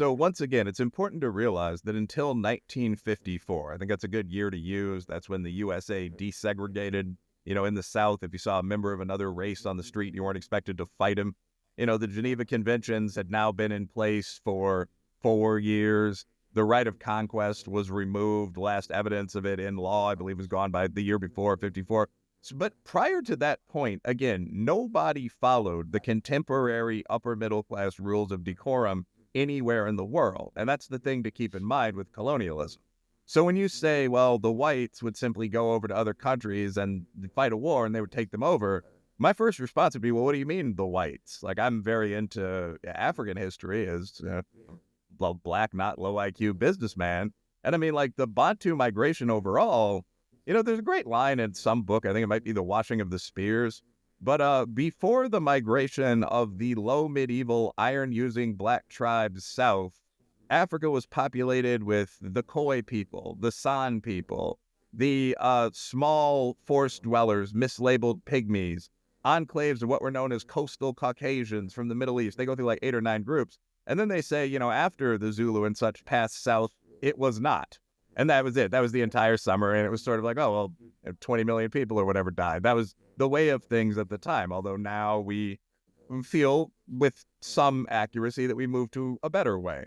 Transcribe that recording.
So once again, it's important to realize that until 1954, I think that's a good year to use. That's when the USA desegregated. In the South, if you saw a member of another race on the street, you weren't expected to fight him. The Geneva Conventions had now been in place for 4 years. The right of conquest was removed. Last evidence of it in law, I believe, was gone by the year before, 54. But prior to that point, again, nobody followed the contemporary upper middle class rules of decorum anywhere in the world. And that's the thing to keep in mind with colonialism. So when you say, well, the whites would simply go over to other countries and fight a war and they would take them over, my first response would be, well, what do you mean the whites? Like, I'm very into African history as black, not low IQ businessman. And I mean, like the Bantu migration overall, there's a great line in some book, I think it might be The Washing of the Spears, but before the migration of the low medieval iron-using black tribes south, Africa was populated with the Khoi people, the San people, the small forest dwellers, mislabeled pygmies, enclaves of what were known as coastal Caucasians from the Middle East. They go through like 8 or 9 groups. And then they say, after the Zulu and such passed south, it was not. And that was it. That was the entire summer. And it was sort of like, oh, well, 20 million people or whatever died. That was the way of things at the time. Although now we feel with some accuracy that we moved to a better way.